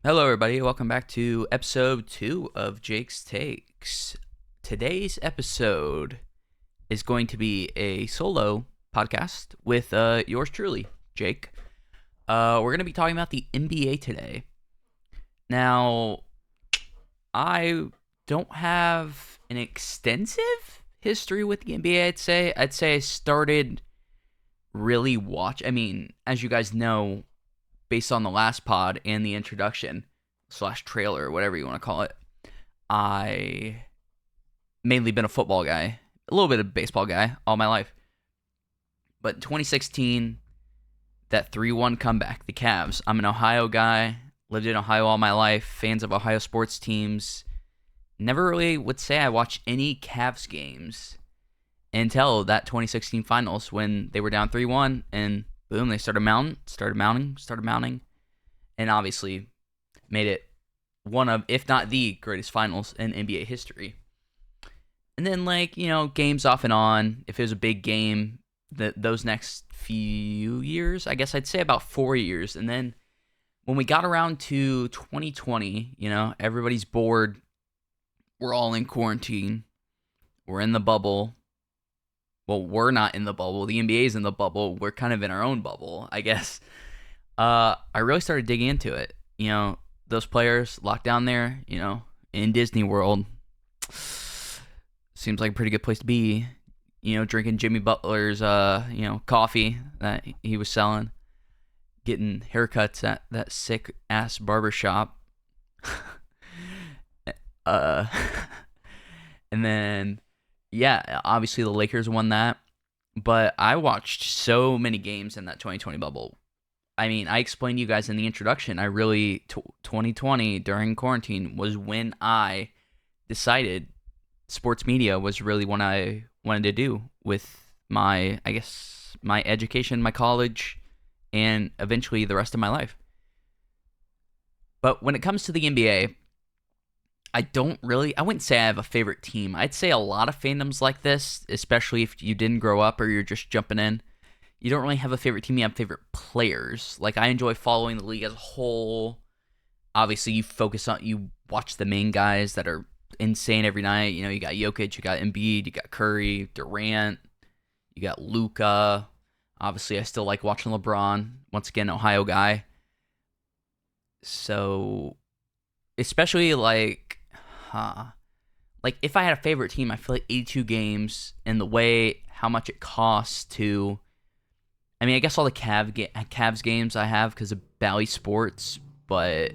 Hello, everybody. Welcome back to episode 2 of Jake's Takes. Today's episode is going to be a solo podcast with yours truly, Jake. We're going to be talking about the NBA today. Now, I don't have an extensive history with the NBA, I'd say. I started really as you guys know, based on the last pod and the introduction / trailer, whatever you want to call it, I mainly been a football guy, a little bit of baseball guy all my life. But in 2016, that 3-1 comeback, the Cavs. I'm an Ohio guy, lived in Ohio all my life, fans of Ohio sports teams. Never really would say I watched any Cavs games until that 2016 finals when they were down 3-1 and boom, they started mounting, and obviously made it one of, if not the greatest finals in NBA history. And then, games off and on. If it was a big game, those next few years, I guess I'd say about 4 years. And then when we got around to 2020, everybody's bored. We're all in quarantine. We're in the bubble. Well, we're not in the bubble. The NBA's in the bubble. We're kind of in our own bubble, I guess. I really started digging into it. Those players locked down there, in Disney World. Seems like a pretty good place to be. Drinking Jimmy Butler's, coffee that he was selling. Getting haircuts at that sick-ass barbershop. And then... yeah, obviously the Lakers won that, but I watched so many games in that 2020 bubble. I explained to you guys in the introduction, 2020 during quarantine was when I decided sports media was really what I wanted to do with my education, my college, and eventually the rest of my life. But when it comes to the NBA, I wouldn't say I have a favorite team. I'd say a lot of fandoms like this, especially if you didn't grow up or you're just jumping in, you don't really have a favorite team. You have favorite players. I enjoy following the league as a whole. Obviously, you watch the main guys that are insane every night. You got Jokic, you got Embiid, you got Curry, Durant, you got Luka. Obviously, I still like watching LeBron. Once again, Ohio guy. So, especially if I had a favorite team, I feel like 82 games and how much it costs to... I guess all the Cavs games I have because of Bally Sports, but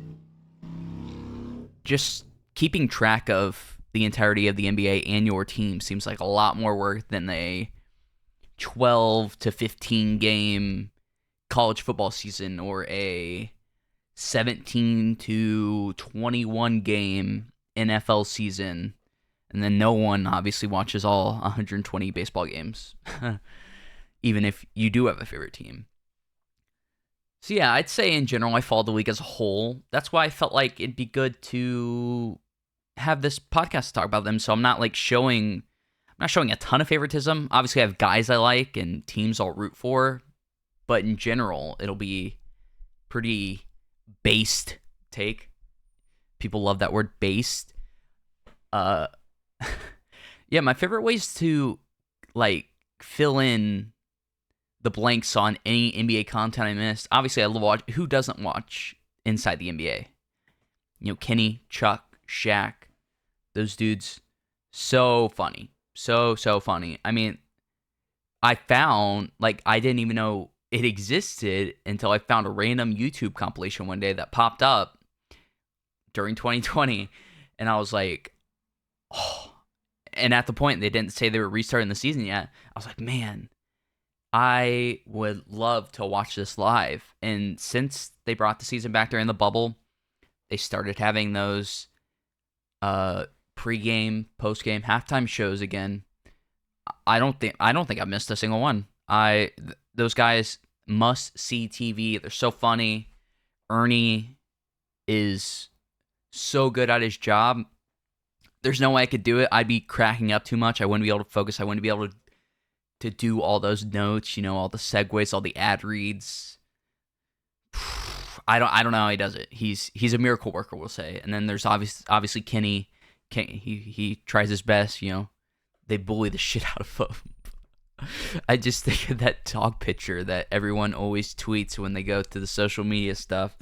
just keeping track of the entirety of the NBA and your team seems like a lot more work than a 12 to 15 game college football season or a 17 to 21 game NFL season, and then no one obviously watches all 120 baseball games, even if you do have a favorite team. So yeah, I'd say in general I follow the league as a whole. That's why I felt like it'd be good to have this podcast to talk about them, so I'm not showing a ton of favoritism. Obviously I have guys I like and teams I'll root for, but in general it'll be pretty based take. People love that word, based. Yeah, my favorite ways to fill in the blanks on any NBA content I missed. Obviously, I love watch. Who doesn't watch Inside the NBA? Kenny, Chuck, Shaq, those dudes, so funny, so funny. I found I didn't even know it existed until I found a random YouTube compilation one day that popped up during 2020, and I was like, oh. And at the point they didn't say they were restarting the season yet, I was like, man, I would love to watch this live. And since they brought the season back during the bubble, they started having those pre-game, post-game, halftime shows again. I don't think I've missed a single one. Those guys must see TV. They're so funny. Ernie is so good at his job. There's no way I could do it. I'd be cracking up too much. I wouldn't be able to focus. I wouldn't be able to do all those notes, all the segues, all the ad reads. I don't know how he does it. He's a miracle worker, we'll say. And then there's obviously Kenny. He tries his best. They bully the shit out of him. I just think of that dog picture that everyone always tweets when they go to the social media stuff.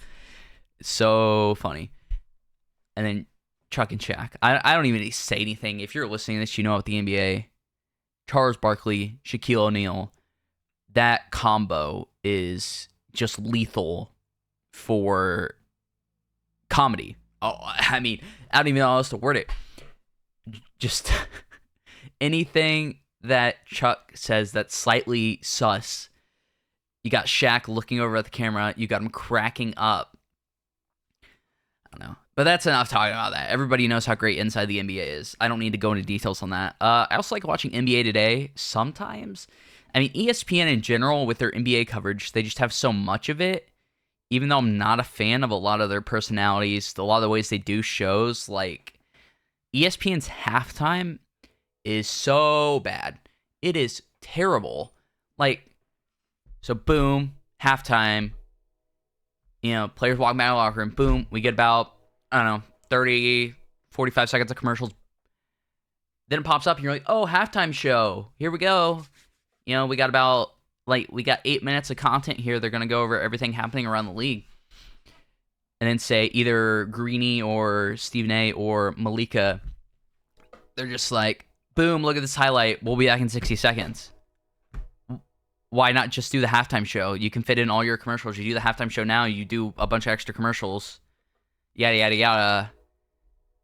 It's so funny. And then Chuck and Shaq. I don't even need to say anything. If you're listening to this, you know about the NBA. Charles Barkley, Shaquille O'Neal. That combo is just lethal for comedy. Oh, I mean, I don't even know how else to word it. Just anything that Chuck says that's slightly sus. You got Shaq looking over at the camera. You got him cracking up. I don't know. But that's enough talking about that. Everybody knows how great Inside the NBA is. I don't need to go into details on that. I also like watching NBA Today sometimes. I mean, ESPN in general, with their NBA coverage, they just have so much of it. Even though I'm not a fan of a lot of their personalities, a lot of the ways they do shows, like ESPN's halftime is so bad. It is terrible. Like, so boom, halftime, players walk back in the locker room, boom, we get about, 30, 45 seconds of commercials. Then it pops up and you're like, oh, halftime show. Here we go. We got 8 minutes of content here. They're going to go over everything happening around the league. And then say either Greeny or Stephen A. or Malika, they're just like, boom, look at this highlight. We'll be back in 60 seconds. Why not just do the halftime show? You can fit in all your commercials. You do the halftime show now. You do a bunch of extra commercials. Yada, yada, yada.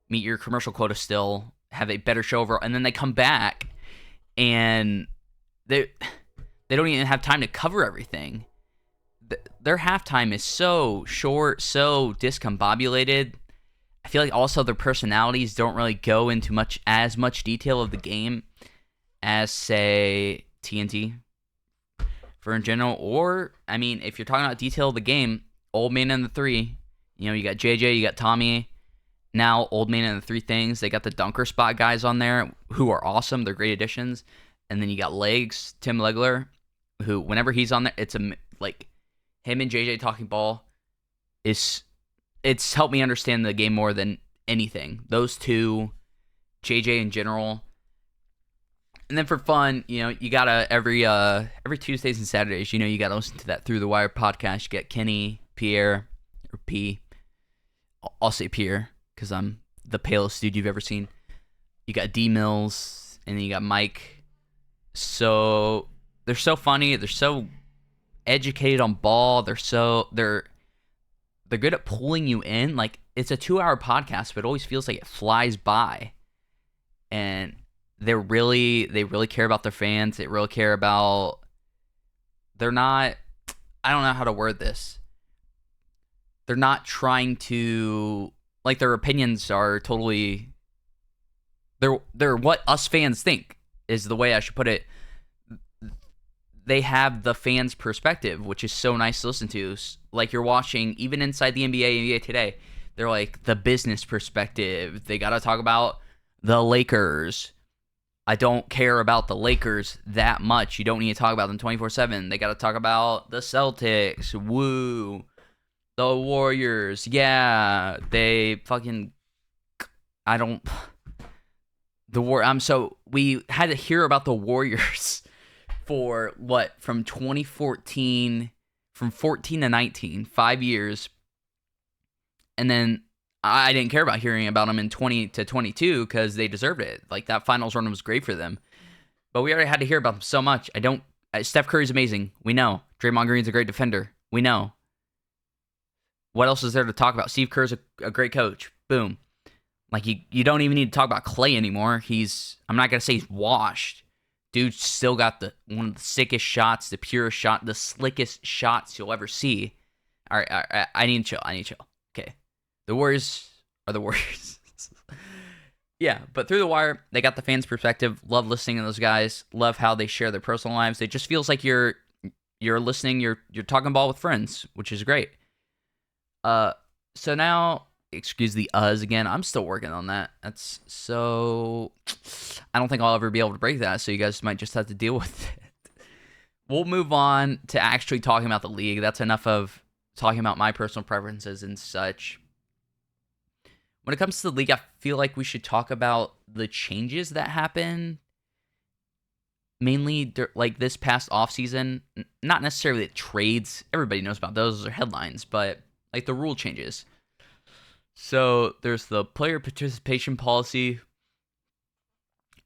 Meet your commercial quota still. Have a better show overall. And then they come back and they don't even have time to cover everything. Their halftime is so short, so discombobulated. I feel like also their personalities don't really go into as much detail of the game as, say, TNT for in general. Or, I mean, if you're talking about detail of the game, Old Man and the Three, you got JJ, you got Tommy. Now, Old Man and the Three Things. They got the dunker spot guys on there who are awesome. They're great additions. And then you got Legs, Tim Legler, who, whenever he's on there, it's like him and JJ talking ball it's helped me understand the game more than anything. Those two, JJ in general. And then for fun, you gotta every Tuesdays and Saturdays, you gotta listen to that Through the Wire podcast. You get Kenny, Pierre, or P. I'll say Pierre because I'm the palest dude you've ever seen. You got D Mills, and then you got Mike. So they're so funny. They're so educated on ball. They're good at pulling you in. Like, it's a 2-hour podcast, but it always feels like it flies by. And they really care about their fans. They really care about. They're not. I don't know how to word this. They're not trying to, like, their opinions are totally. They're what us fans think is the way I should put it. They have the fans' perspective, which is so nice to listen to. Like, you're watching, even inside the NBA Today, they're like, the business perspective. They got to talk about the Lakers. I don't care about the Lakers that much. You don't need to talk about them 24/7. They got to talk about the Celtics. Woo. The Warriors. Yeah. They fucking... we had to hear about the Warriors for from 2014, from 14 to 19, 5 years. And then I didn't care about hearing about them in 20 to 22 because they deserved it. Like, that finals run was great for them. But we already had to hear about them so much. Steph Curry's amazing. We know. Draymond Green's a great defender. We know. What else is there to talk about? Steve Kerr's a great coach. Boom. Like, you don't even need to talk about Klay anymore. I'm not going to say he's washed. Dude still got one of the sickest shots, the purest shot, the slickest shots you'll ever see. All right, I need to chill. Okay. The Warriors are the Warriors. Yeah, but Through the Wire, they got the fans' perspective. Love listening to those guys. Love how they share their personal lives. It just feels like you're listening, you're talking ball with friends, which is great. So now, excuse the again. I'm still working on that. That's so... I don't think I'll ever be able to break that, so you guys might just have to deal with it. We'll move on to actually talking about the league. That's enough of talking about my personal preferences and such. When it comes to the league, I feel like we should talk about the changes that happen, mainly like this past offseason. Not necessarily the trades. Everybody knows about those are headlines, but like the rule changes. So there's the player participation policy.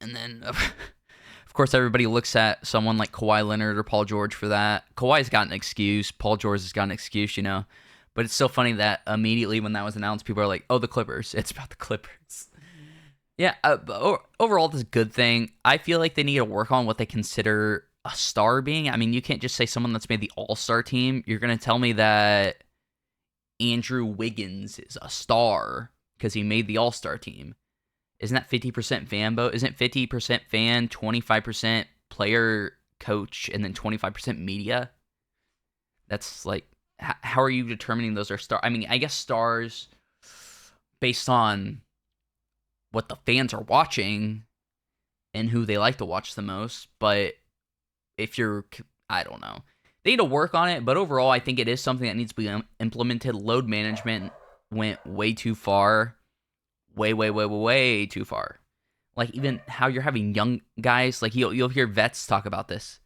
And then, of course, everybody looks at someone like Kawhi Leonard or Paul George for that. Kawhi's got an excuse. Paul George has got an excuse, you know. But it's so funny that immediately when that was announced, people are like, oh, the Clippers. It's about the Clippers. Yeah, overall, it's a good thing. I feel like they need to work on what they consider a star being. I mean, you can't just say someone that's made the All-Star team. You're going to tell me that Andrew Wiggins is a star because he made the All-Star team. Isn't that 50% fan vote? Isn't 50% fan, 25% player, coach, and then 25% media? That's like, how are you determining those are stars? I mean, I guess stars based on what the fans are watching and who they like to watch the most. But if you're, I don't know. They need to work on it, but overall, I think it is something that needs to be implemented. Load management went way too far. Way too far. Like, even how you're having young guys, like, you'll hear vets talk about this.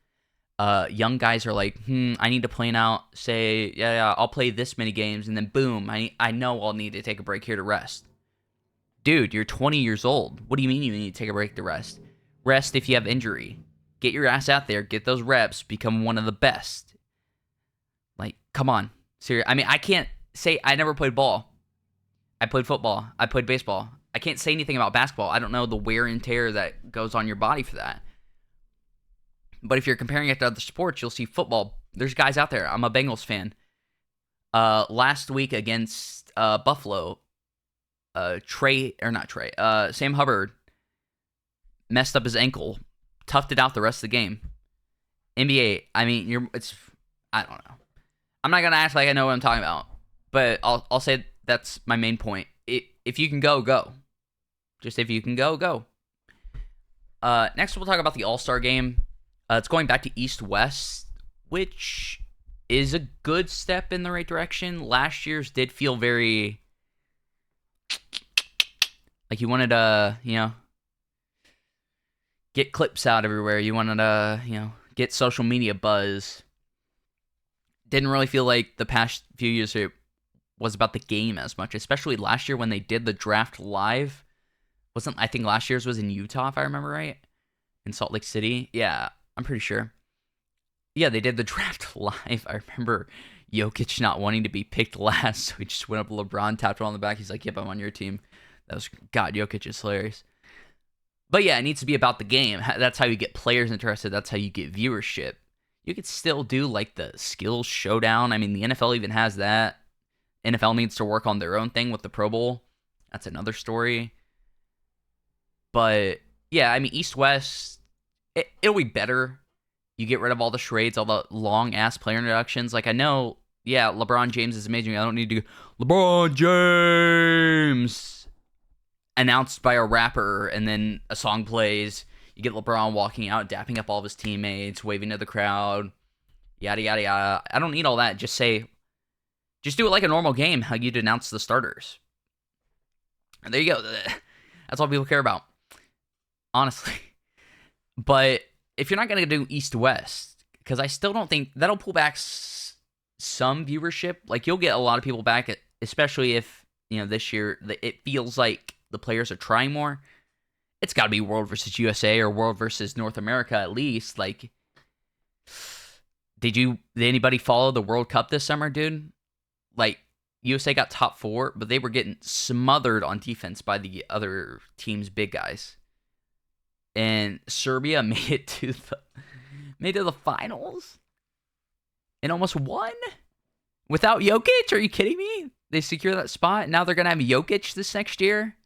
Young guys are like, I need to plan out, say, yeah, I'll play this many games, and then boom, I know I'll need to take a break here to rest. Dude, you're 20 years old. What do you mean you need to take a break to rest? Rest if you have injury. Get your ass out there, get those reps, become one of the best. Like, come on. Seriously, I mean, I can't say I never played ball. I played football. I played baseball. I can't say anything about basketball. I don't know the wear and tear that goes on your body for that. But if you're comparing it to other sports, you'll see football. There's guys out there. I'm a Bengals fan. Last week against Buffalo, Sam Hubbard messed up his ankle, toughed it out the rest of the game. NBA, I mean, I don't know. I'm not gonna act like I know what I'm talking about, but I'll say that's my main point. If you can go. Just if you can go. Next, we'll talk about the All-Star game. It's going back to East-West, which is a good step in the right direction. Last year's did feel very like you wanted to, get clips out everywhere. You wanted to, get social media buzz. Didn't really feel like the past few years it was about the game as much, especially last year when they did the draft live. I think last year's was in Utah, if I remember right? In Salt Lake City? Yeah, I'm pretty sure. Yeah, they did the draft live. I remember Jokic not wanting to be picked last, so he just went up to LeBron, tapped him on the back. He's like, yep, I'm on your team. God, Jokic is hilarious. But yeah, it needs to be about the game. That's how you get players interested. That's how you get viewership. You could still do like the skills showdown. I mean, the NFL even has that. NFL needs to work on their own thing with the Pro Bowl. That's another story. But yeah, I mean, East-West, it'll be better. You get rid of all the charades, all the long-ass player introductions. Like, I know, yeah, LeBron James is amazing. I don't need to go, LeBron James, announced by a rapper, and then a song plays. You get LeBron walking out, dapping up all of his teammates, waving to the crowd, yada, yada, yada. I don't need all that. Just do it like a normal game, how you'd announce the starters. And there you go. That's all people care about, honestly. But if you're not going to do East-West, because I still don't think that'll pull back some viewership. Like, you'll get a lot of people back, especially if, this year it feels like the players are trying more. It's got to be World versus USA or World versus North America at least. Like, did anybody follow the World Cup this summer, dude? Like, USA got top 4, but they were getting smothered on defense by the other team's big guys. And Serbia made it to the finals and almost won without Jokic. Are you kidding me? They secure that spot. Now they're gonna have Jokic this next year.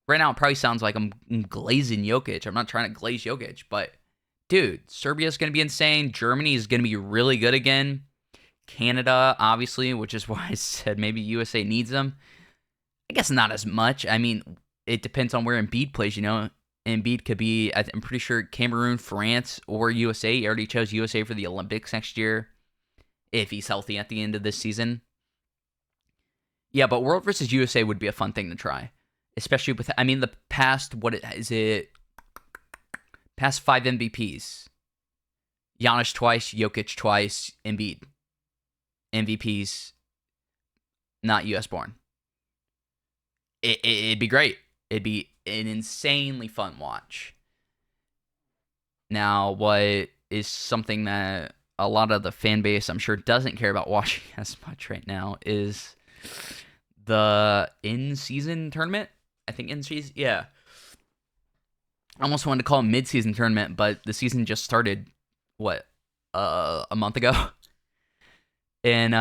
Right now, it probably sounds like I'm glazing Jokic. I'm not trying to glaze Jokic, but dude, Serbia's gonna be insane. Germany is gonna be really good again. Canada, obviously, which is why I said maybe USA needs them. I guess not as much. I mean, it depends on where Embiid plays, Embiid could be, I'm pretty sure, Cameroon, France, or USA. He already chose USA for the Olympics next year. if he's healthy at the end of this season. Yeah, but World versus USA would be a fun thing to try. Especially with, I mean, the past, past 5 MVPs. Giannis twice, Jokic twice, Embiid. MVPs, not US born. It'd be great. It'd be an insanely fun watch. Now, what is something that a lot of the fan base, I'm sure, doesn't care about watching as much right now is the in-season tournament. I think in-season, yeah. I almost wanted to call it mid-season tournament, but the season just started, a month ago? And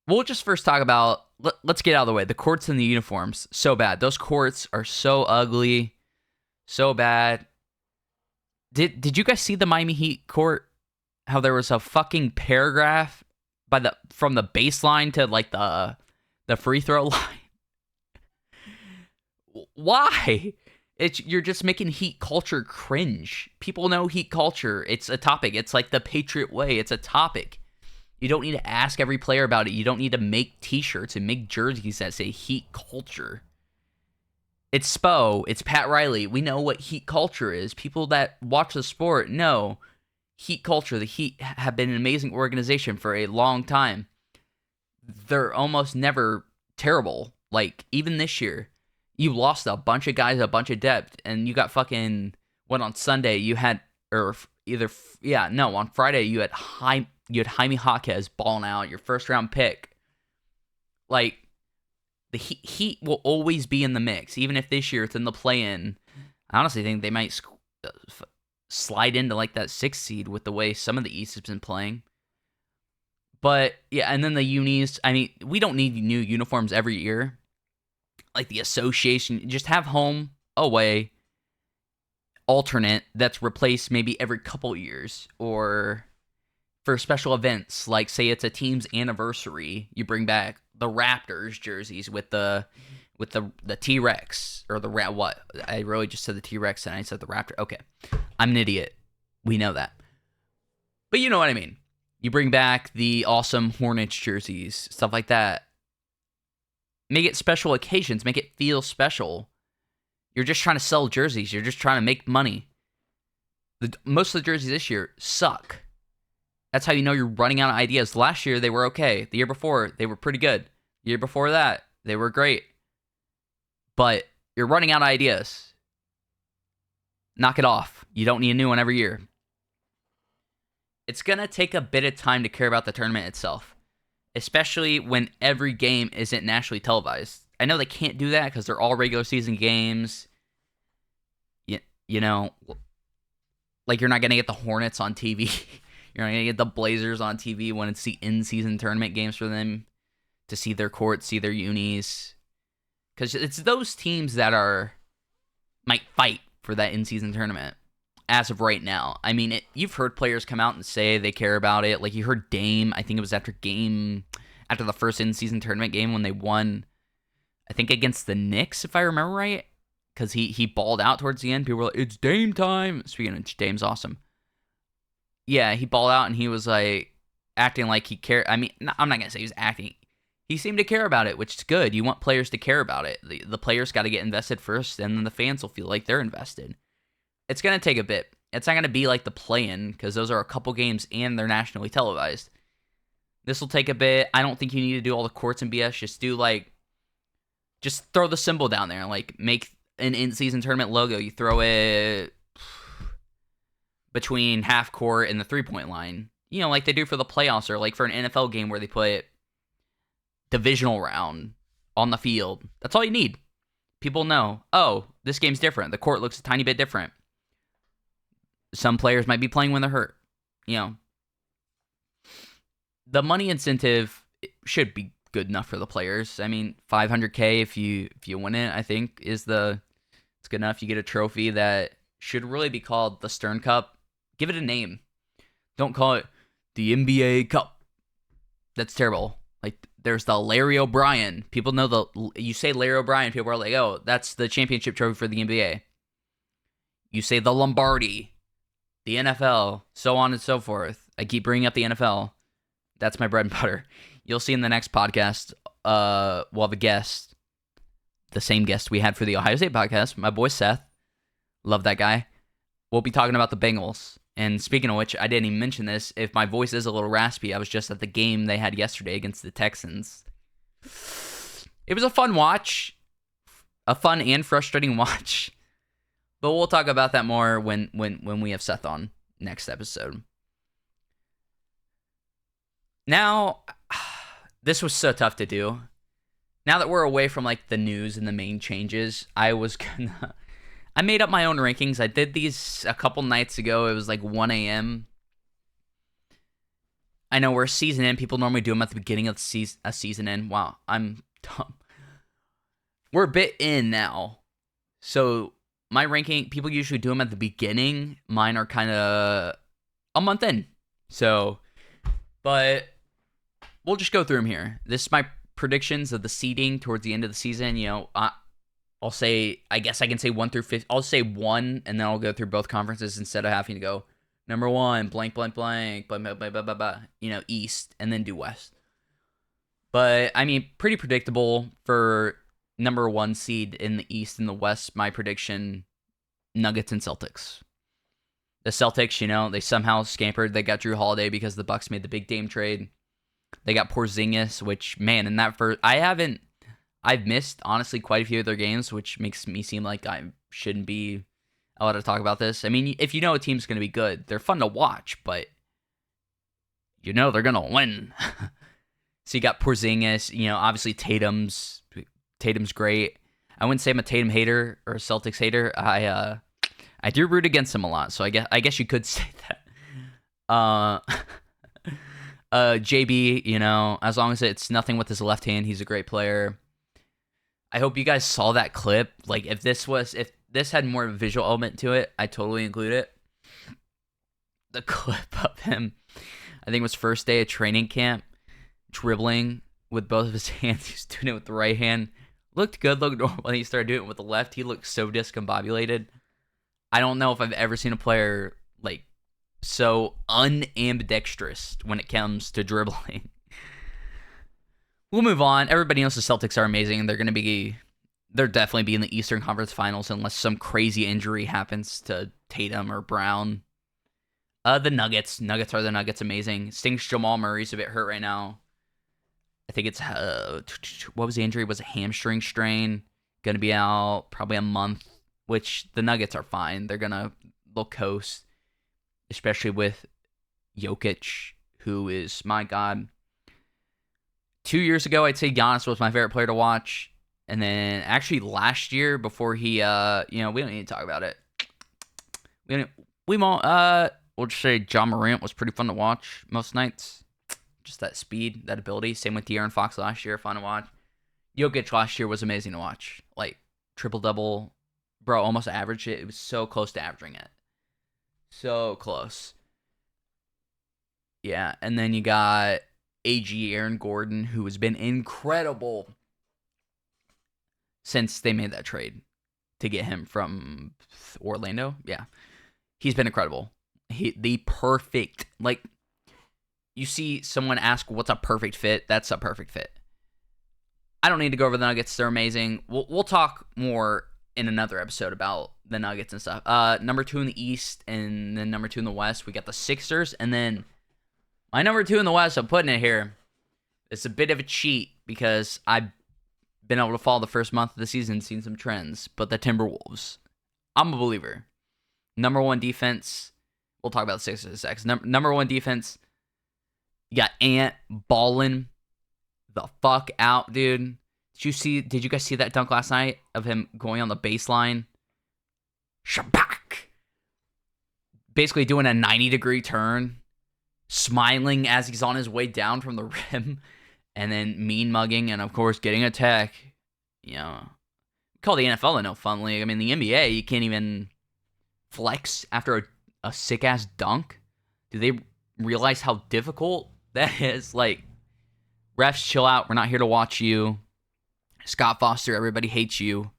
we'll just first talk about, let's get out of the way, the courts and the uniforms. So bad. Those courts are so ugly, so bad. Did you guys see the Miami Heat court? How there was a fucking paragraph from the baseline to like the free throw line? Why? You're just making Heat culture cringe. People know Heat culture. It's a topic. It's like the Patriot way. It's a topic. You don't need to ask every player about it. You don't need to make t-shirts and make jerseys that say Heat culture. It's Spo. It's Pat Riley. We know what Heat culture is. People that watch the sport know Heat culture. The Heat have been an amazing organization for a long time. They're almost never terrible. Like, even this year, you lost a bunch of guys, a bunch of depth, and you got fucking, on Sunday, you had, on Friday, you had Jaime Jaquez balling out, your first-round pick. Like, the Heat will always be in the mix, even if this year it's in the play-in. I honestly think they might slide into, like, that 6th seed with the way some of the East has been playing. But, yeah, and then the unis, I mean, we don't need new uniforms every year. Like the association, just have home, away, alternate that's replaced maybe every couple years, or for special events, like say it's a team's anniversary, you bring back the Raptors jerseys with the T-Rex or the what? I really just said the T-Rex and I said the Raptor. Okay, I'm an idiot. We know that, but you know what I mean. You bring back the awesome Hornets jerseys, stuff like that. Make it special occasions. Make it feel special. You're just trying to sell jerseys. You're just trying to make money. Most of the jerseys this year suck. That's how you know you're running out of ideas. Last year, they were okay. The year before, they were pretty good. The year before that, they were great. But you're running out of ideas. Knock it off. You don't need a new one every year. It's going to take a bit of time to care about the tournament itself. Especially when every game isn't nationally televised. I know they can't do that because they're all regular season games. You know, like you're not going to get the Hornets on TV. You're not going to get the Blazers on TV when it's the in-season tournament games for them to see their courts, see their unis. Because it's those teams that might fight for that in-season tournament. As of right now. I mean, you've heard players come out and say they care about it. Like, you heard Dame, I think it was after the first in-season tournament game when they won, I think against the Knicks, if I remember right. Because he balled out towards the end. People were like, it's Dame time. Speaking of Dame's awesome. Yeah, he balled out and he was like, acting like he cared. I mean, I'm not going to say he was acting. He seemed to care about it, which is good. You want players to care about it. The players got to get invested first, and then the fans will feel like they're invested. It's going to take a bit. It's not going to be like the play-in, because those are a couple games and they're nationally televised. This will take a bit. I don't think you need to do all the courts and BS. Just throw the symbol down there. Like, make an in-season tournament logo. You throw it between half court and the three-point line. You know, like they do for the playoffs, or like for an NFL game where they put divisional round on the field. That's all you need. People know, oh, this game's different. The court looks a tiny bit different. Some players might be playing when they're hurt. You know, the money incentive should be good enough for the players. I mean, $500K if you win it, I think it's good enough. You get a trophy that should really be called the Stern Cup. Give it a name. Don't call it the NBA Cup. That's terrible. Like, there's the Larry O'Brien. People know you say Larry O'Brien, people are like, oh, that's the championship trophy for the NBA. You say the Lombardi, the NFL, so on and so forth. I keep bringing up the NFL. That's my bread and butter. You'll see in the next podcast, we'll have a guest, the same guest we had for the Ohio State podcast, my boy Seth. Love that guy. We'll be talking about the Bengals. And speaking of which, I didn't even mention this. If my voice is a little raspy, I was just at the game they had yesterday against the Texans. It was a fun watch. A fun and frustrating watch. But we'll talk about that more when we have Seth on next episode. Now, this was so tough to do. Now that we're away from like the news and the main changes, I made up my own rankings. I did these a couple nights ago. It was like 1 a.m. I know we're a season in. People normally do them at the beginning of a season in. Wow, I'm dumb. We're a bit in now. So my ranking, people usually do them at the beginning. Mine are kind of a month in. So, but we'll just go through them here. This is my predictions of the seeding towards the end of the season. You know, I'll say, I guess I can say 1 through 5. I'll say 1, and then I'll go through both conferences instead of having to go number 1, blank, blank, blank, blah, blah, blah, blah, blah, blah, you know, East, and then do West. But, I mean, pretty predictable for number 1 seed in the East and the West. My prediction, Nuggets and Celtics. The Celtics, you know, they somehow scampered. They got Drew Holiday because the Bucks made the big Dame trade. They got Porzingis, which, man, in that first... I've missed, honestly, quite a few of their games, which makes me seem like I shouldn't be allowed to talk about this. I mean, if you know a team's going to be good, they're fun to watch, but you know they're going to win. So you got Porzingis, you know, obviously Tatum's great. I wouldn't say I'm a Tatum hater or a Celtics hater. I do root against him a lot, so I guess you could say that. JB, you know, as long as it's nothing with his left hand, he's a great player. I hope you guys saw that clip. Like, if this had more of a visual element to it, I'd totally include it. The clip of him, I think it was first day of training camp, dribbling with both of his hands. He's doing it with the right hand. Looked good, looked normal. When he started doing it with the left, he looked so discombobulated. I don't know if I've ever seen a player, like, so unambidextrous when it comes to dribbling. We'll move on. Everybody knows the Celtics are amazing. They're definitely be in the Eastern Conference Finals unless some crazy injury happens to Tatum or Brown. The Nuggets are the Nuggets, amazing. Stinks Jamal Murray's a bit hurt right now. I think it's, what was the injury? Was a hamstring strain. Going to be out probably a month, which the Nuggets are fine. They'll coast, especially with Jokic, who is, my God. 2 years ago, I'd say Giannis was my favorite player to watch. And then actually last year, before he, we don't need to talk about it. We'll just say John Morant was pretty fun to watch most nights. Just that speed, that ability. Same with De'Aaron Fox last year, fun to watch. Jokic last year was amazing to watch. Like, triple-double, bro, almost averaged it. It was so close to averaging it. So close. Yeah, and then you got AG, Aaron Gordon, who has been incredible since they made that trade to get him from Orlando. Yeah, he's been incredible. The perfect, like, you see someone ask what's a perfect fit, that's a perfect fit. I don't need to go over the Nuggets. They're amazing. We'll talk more in another episode about the Nuggets and stuff. Number 2 in the East and then number 2 in the West, we got the Sixers, and then my number 2 in the West, I'm putting it here. It's a bit of a cheat because I've been able to follow the first month of the season, seen some trends, but the Timberwolves. I'm a believer. Number 1 defense. We'll talk about the Sixers in a sec. Number 1 defense. You got Ant balling the fuck out, dude. Did you guys see that dunk last night of him going on the baseline? Shabak! Basically doing a 90-degree turn, smiling as he's on his way down from the rim, and then mean mugging, and of course getting a tech. You know, call the NFL a no fun league. I mean, the NBA, you can't even flex after a sick ass dunk. Do they realize how difficult that is? Like, refs, chill out. We're not here to watch you. Scott Foster, everybody hates you.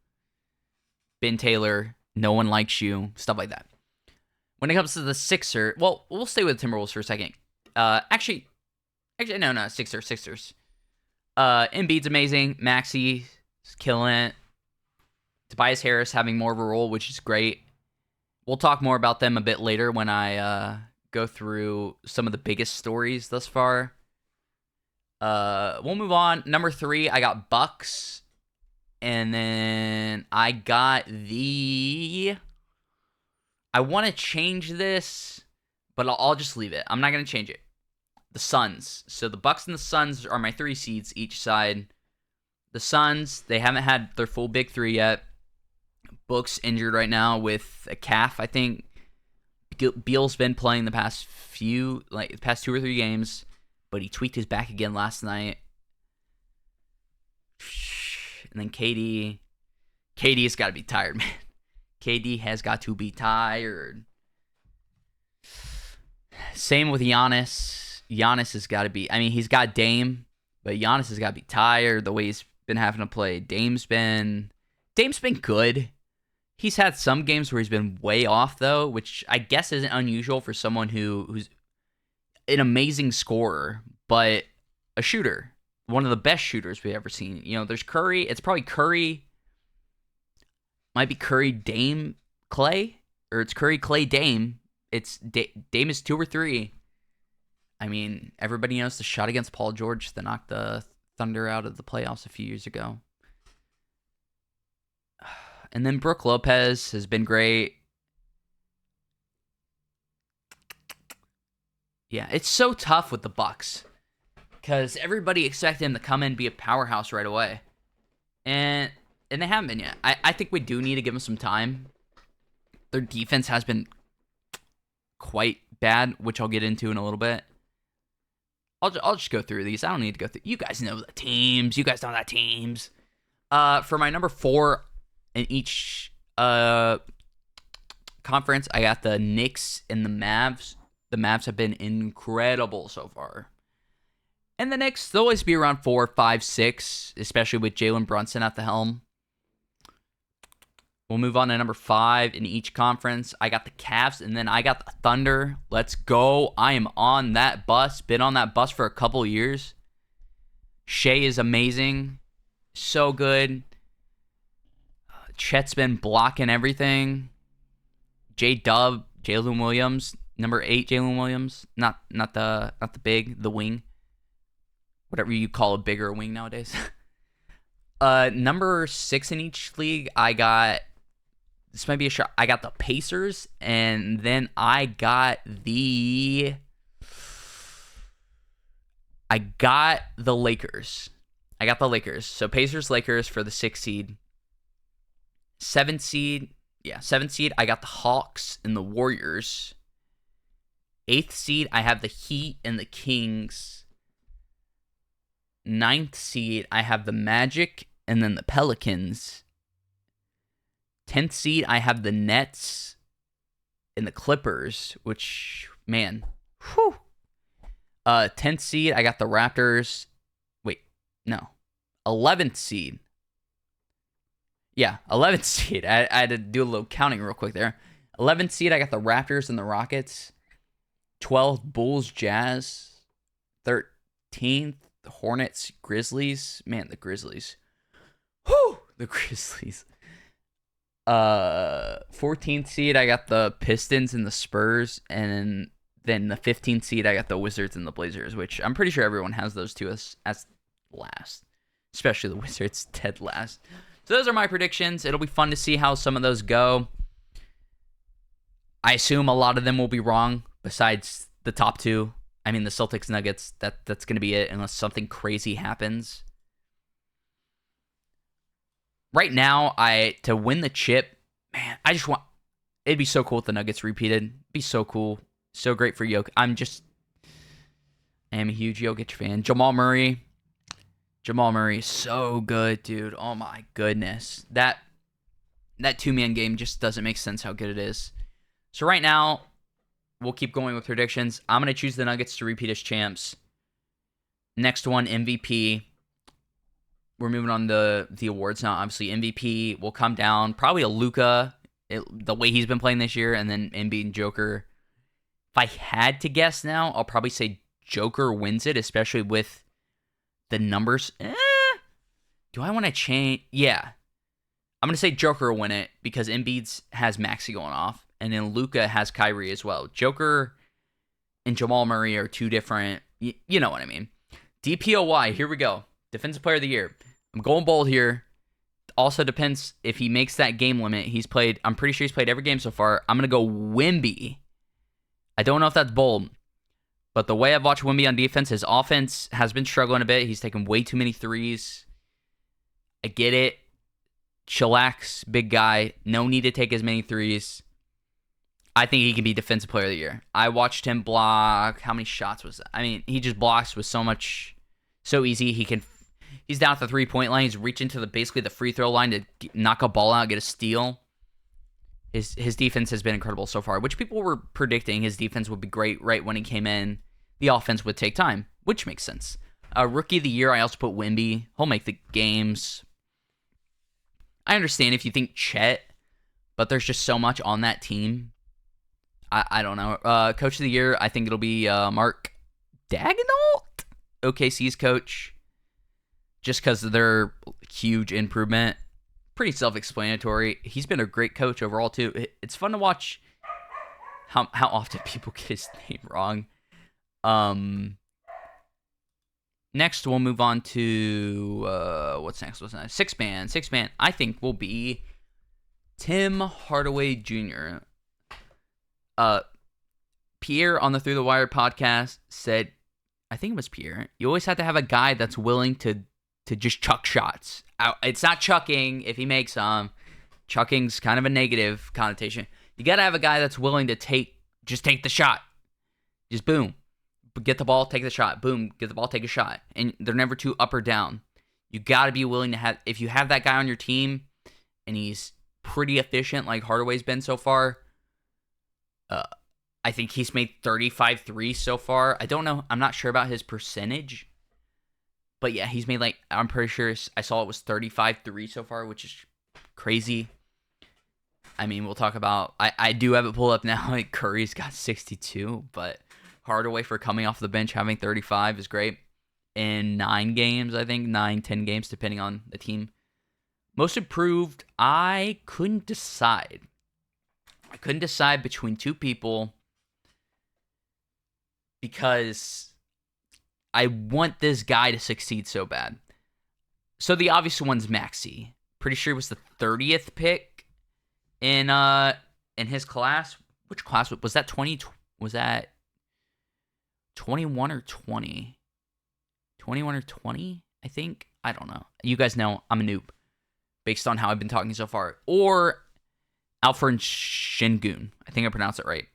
Ben Taylor, no one likes you. Stuff like that. When it comes to the Sixer, well, we'll stay with Timberwolves for a second. Actually, Actually, no, Sixers. Embiid's amazing. Maxey is killing it. Tobias Harris having more of a role, which is great. We'll talk more about them a bit later when I go through some of the biggest stories thus far. We'll move on. Number 3, I got Bucks. And then I got I want to change this, but I'll just leave it. I'm not going to change it. The Suns. So the Bucks and the Suns are my 3 seeds each side. The Suns, they haven't had their full big 3 yet. Book's injured right now with a calf, I think. Beal's been playing the past 2 or 3 games, but he tweaked his back again last night. And then KD's got to be tired, man. KD has got to be tired. Same with Giannis. Giannis has got to be... I mean, he's got Dame, but Giannis has got to be tired the way he's been having to play. Dame's been good. He's had some games where he's been way off, though, which I guess isn't unusual for someone who's an amazing scorer, but a shooter. One of the best shooters we've ever seen. You know, there's Curry. It's probably Curry. Might be Curry, Dame, Clay. Or it's Curry, Clay, Dame. It's Dame is 2 or 3. I mean, everybody knows the shot against Paul George that knocked the Thunder out of the playoffs a few years ago. And then Brook Lopez has been great. Yeah, it's so tough with the Bucks. Because everybody expected him to come in and be a powerhouse right away. And they haven't been yet. I think we do need to give him some time. Their defense has been quite bad, which I'll get into in a little bit. I'll just go through these. I don't need to go through. You guys know the teams. You guys know the teams. For my number 4 in each conference, I got the Knicks and the Mavs. The Mavs have been incredible so far. And the Knicks, they'll always be around 4, 5, 6, especially with Jalen Brunson at the helm. We'll move on to number 5 in each conference. I got the Cavs, and then I got the Thunder. Let's go. I am on that bus. Been on that bus for a couple years. Shea is amazing. So good. Chet's been blocking everything. J-Dub, Jalen Williams, number 8 Jalen Williams. Not the big, the wing. Whatever you call a bigger wing nowadays. Number 6 in each league, I got... This might be a shot. I got the Pacers, and then I got the Lakers. So Pacers, Lakers for the 6th seed. 7th seed, I got the Hawks and the Warriors. 8th seed, I have the Heat and the Kings. 9th seed, I have the Magic and then the Pelicans. 10th seed, I have the Nets and the Clippers, which, man, whew. 10th seed, I got the Raptors. 11th seed. Yeah, 11th seed. I had to do a little counting real quick there. 11th seed, I got the Raptors and the Rockets. 12th, Bulls, Jazz. 13th, the Hornets, Grizzlies. Man, the Grizzlies. Whew, the Grizzlies. 14th seed, I got the Pistons and the Spurs. And then the 15th seed, I got the Wizards and the Blazers, which I'm pretty sure everyone has those two as last. Especially the Wizards, dead last. So those are my predictions. It'll be fun to see how some of those go. I assume a lot of them will be wrong, besides the top 2. I mean, the Celtics, Nuggets, that's going to be it, unless something crazy happens. Right now, to win the chip, man, it'd be so cool if the Nuggets repeated. It'd be so cool. So great for Jokic. I am a huge Jokic fan. Jamal Murray is so good, dude. Oh my goodness. That 2-man game just doesn't make sense how good it is. So right now, we'll keep going with predictions. I'm going to choose the Nuggets to repeat as champs. Next one, MVP. We're moving on to the awards now. Obviously, MVP will come down. Probably a Luka, the way he's been playing this year, and then Embiid and Joker. If I had to guess now, I'll probably say Joker wins it, especially with the numbers. Do I want to change? Yeah. I'm going to say Joker will win it because Embiid has Maxey going off, and then Luka has Kyrie as well. Joker and Jamal Murray are two different, you know what I mean. DPOY, here we go. Defensive Player of the Year. I'm going bold here. Also depends if he makes that game limit. I'm pretty sure he's played every game so far. I'm going to go Wemby. I don't know if that's bold, but the way I've watched Wemby on defense, his offense has been struggling a bit. He's taken way too many threes. I get it. Chillax, big guy. No need to take as many threes. I think he can be Defensive Player of the Year. I watched him block. How many shots was that? I mean, he just blocks with so easy. He's down at the 3-point line. He's reaching to basically the free throw line to knock a ball out, get a steal. His defense has been incredible so far, which people were predicting his defense would be great right when he came in. The offense would take time, which makes sense. Rookie of the Year, I also put Wemby. He'll make the games. I understand if you think Chet, but there's just so much on that team. I don't know. Coach of the Year, I think it'll be Mark Daigneault, OKC's coach, just because of their huge improvement. Pretty self-explanatory. He's been a great coach overall, too. It's fun to watch how often people get his name wrong. Next, we'll move on to what's next? Six man. I think will be Tim Hardaway Jr. Pierre on the Through the Wire podcast said, I think it was Pierre, you always have to have a guy that's willing to just chuck shots. It's not chucking if he makes them. Chucking's kind of a negative connotation. You got to have a guy that's willing to take the shot. Just boom. Get the ball, take the shot. Boom, get the ball, take a shot. And they're never too up or down. You got to be willing to have, if you have that guy on your team and he's pretty efficient like Hardaway's been so far, I think he's made 35 threes so far. I don't know. I'm not sure about his percentage. But yeah, he's made I'm pretty sure I saw it was 35 threes so far, which is crazy. I mean, we'll talk about, I do have it pulled up now. Like Curry's got 62, but Hardaway for coming off the bench having 35 is great. In 9 games, I think, 9-10 games, depending on the team. Most improved, I couldn't decide. Between two people because I want this guy to succeed so bad. So the obvious one's Maxey. Pretty sure it was the 30th pick in his class. Which class was that? 20? Was that 21 or 20? 21 or 20, I think. I don't know. You guys know I'm a noob based on how I've been talking so far. Or Alfred Şengün. I think I pronounced it right.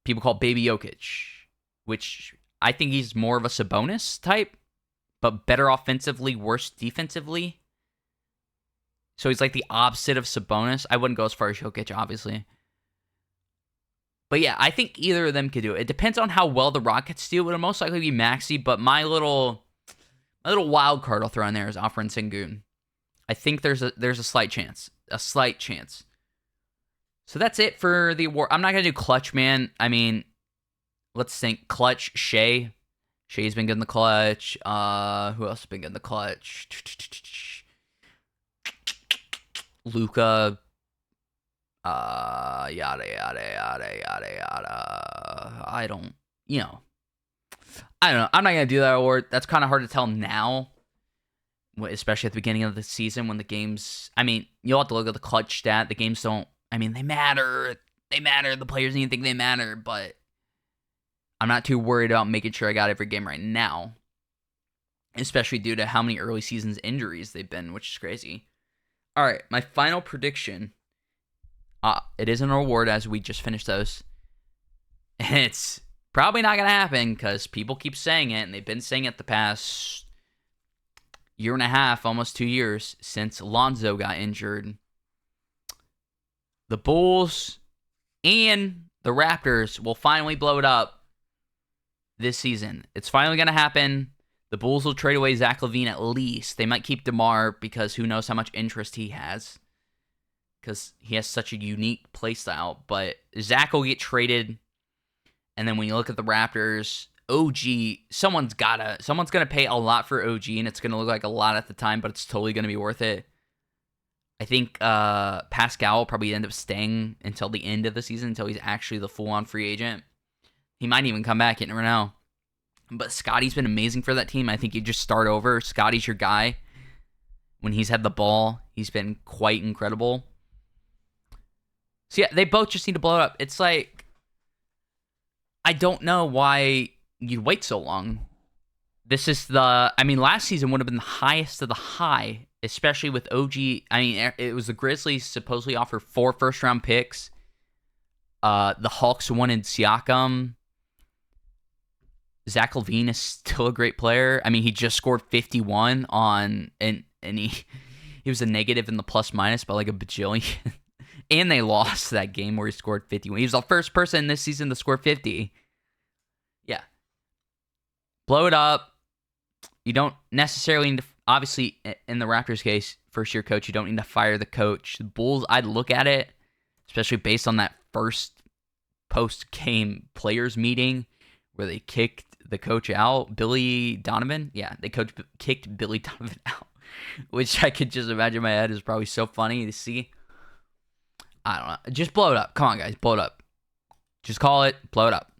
People call Baby Jokic, which I think he's more of a Sabonis type, but better offensively, worse defensively. So he's like the opposite of Sabonis. I wouldn't go as far as Jokic, obviously. But yeah, I think either of them could do it. It depends on how well the Rockets do. It would most likely be Maxey, but my little wild card I'll throw in there is Alfred Şengün. I think there's a slight chance. So that's it for the award. I'm not going to do clutch, man. I mean, let's think. Clutch, Shea. Shea's been good in the clutch. Who else has been good in the clutch? Luka. Yada, yada, yada, yada, yada. I don't know. I'm not going to do that award. That's kind of hard to tell now, especially at the beginning of the season when the games, I mean, you'll have to look at the clutch stat. The games don't, I mean, they matter. The players need to think they matter, but I'm not too worried about making sure I got every game right now, especially due to how many early seasons injuries they've been, which is crazy. All right, my final prediction. It is an award as we just finished those. And it's probably not going to happen because people keep saying it, and they've been saying it the past year and a half, almost 2 years, since Lonzo got injured. The Bulls and the Raptors will finally blow it up this season. It's finally going to happen. The Bulls will trade away Zach LaVine at least. They might keep DeMar because who knows how much interest he has. Because he has such a unique play style. But Zach will get traded. And then when you look at the Raptors, OG, someone's gonna pay a lot for OG, and it's gonna look like a lot at the time, but it's totally gonna be worth it. I think Pascal will probably end up staying until the end of the season, until he's actually the full-on free agent. He might even come back, you never know. But Scottie's been amazing for that team. I think you just start over. Scottie's your guy. When he's had the ball, he's been quite incredible. So yeah, they both just need to blow it up. It's like, I don't know why you'd wait so long. Last season would have been the highest of the high, especially with OG. I mean, it was the Grizzlies supposedly offered 4 first-round picks. The Hawks wanted Siakam. Zach LaVine is still a great player. I mean, he just scored 51 and he was a negative in the plus-minus by like a bajillion. And they lost that game where he scored 51. He was the first person this season to score 50. Yeah. Blow it up. You don't necessarily need to, obviously, in the Raptors case, first-year coach, you don't need to fire the coach. The Bulls, I'd look at it, especially based on that first post-game players meeting where they kicked the coach out, Billy Donovan. Yeah, they kicked Billy Donovan out, which I could just imagine in my head is probably so funny to see. I don't know. Just blow it up. Come on, guys. Blow it up. Just call it. Blow it up.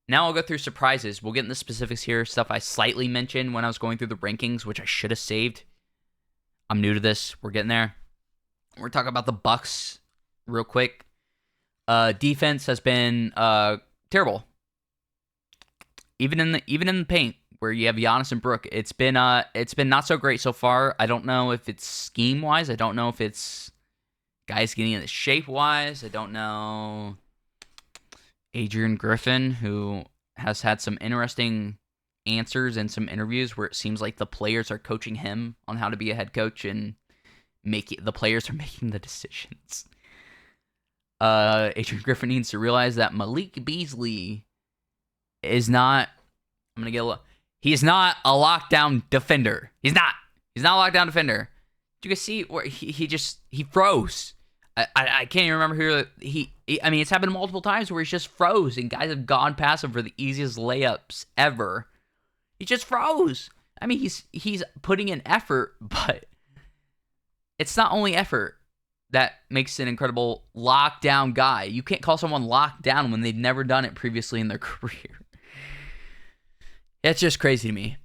Now I'll go through surprises. We'll get into specifics here. Stuff I slightly mentioned when I was going through the rankings, which I should have saved. I'm new to this. We're getting there. We're talking about the Bucks real quick. Defense has been terrible. Even in the paint, where you have Giannis and Brook, it's been not so great so far. I don't know if it's scheme wise. I don't know if it's guys getting in the shape wise. I don't know. Adrian Griffin, who has had some interesting answers in some interviews where it seems like the players are coaching him on how to be a head coach, and the players are making the decisions. Adrian Griffin needs to realize that Malik Beasley is not. I'm gonna get a look. He's not a lockdown defender. He's not a lockdown defender. You can see where he froze. I can't even remember who I mean, it's happened multiple times where he's just froze and guys have gone past him for the easiest layups ever. He just froze. I mean, he's putting in effort, but it's not only effort that makes an incredible lockdown guy. You can't call someone locked down when they've never done it previously in their career. It's just crazy to me.